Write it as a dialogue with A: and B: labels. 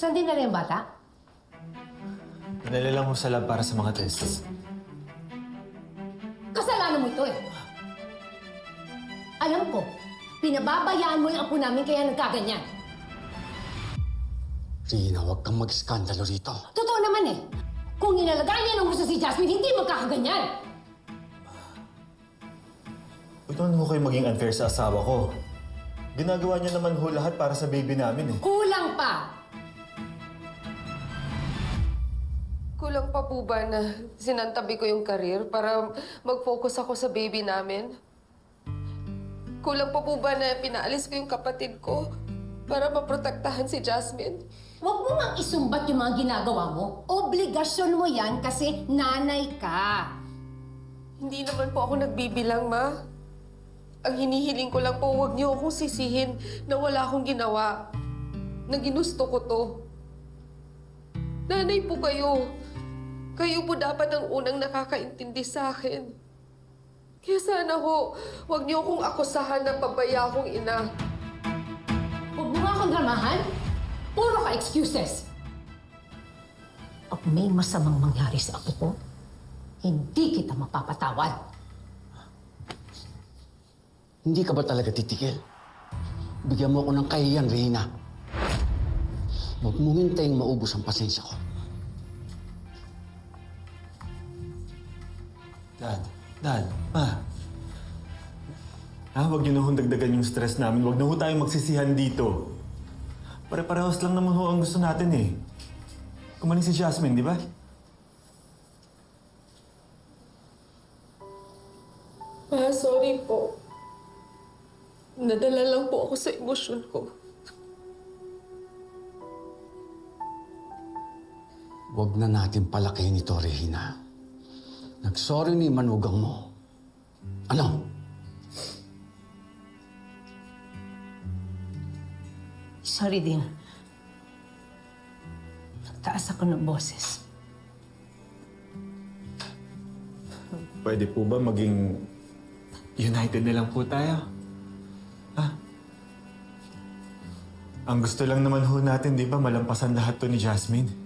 A: Saan din na yung bata?
B: Pinala lang mo sa lab para sa mga tests.
A: Kasalanan mo ito eh. Alam ko, pinababayaan mo yung apo namin kaya nagkaganyan.
C: Rina, huwag kang mag-skandalo rito.
A: Totoo naman eh. Kung inalagaan niya ng gusto si Jasmine, hindi magkakaganyan.
B: Huwag naman ho kayo maging unfair sa asawa ko. Ginagawa niya naman ho lahat para sa baby namin eh.
A: Kulang pa!
D: Kulang pa po ba na sinantabi ko yung karir para mag-focus ako sa baby namin? Kulang pa po ba na pinaalis ko yung kapatid ko para maprotektahan si Jasmine?
A: Huwag mo mang isumbat yung mga ginagawa mo. Obligasyon mo yan kasi nanay ka.
D: Hindi naman po ako nagbibilang, Ma. Ang hinihiling ko lang po, huwag niyo akong sisihin na wala akong ginawa. Na ginusto ko to. Nanay po kayo. Kayo po dapat ang unang nakakaintindi sa akin. Kaya sana ho, huwag niyo akong akusahan na pabaya akong ina.
A: Huwag mo nga akong dramahan. Puro ka excuses. Pag may masamang mangyari sa apo ko, hindi kita mapapatawad.
C: Hindi ka ba talaga titigil? Bigyan mo ako ng kahiyan, Rina. Huwag mong hintaying maubos ang pasensya ko.
B: Dad, Ma. Huwag niyo na hong dagdagan yung stress namin. Huwag na ho tayong magsisihan dito. Pare-parehas lang naman ho ang gusto natin eh. Kumaling si Jasmine, di ba?
D: Ma, sorry po. Nadala lang po ako sa emosyon ko.
C: Huwag na natin palakihin ito, Regina. Nagsorry ni manugang mo. Ano?
A: Sorry din. Taas ako ng boses.
B: Pwede po ba maging united na lang po tayo? Ha? Ang gusto lang naman ho natin, di ba, malampasan lahat to ni Jasmine?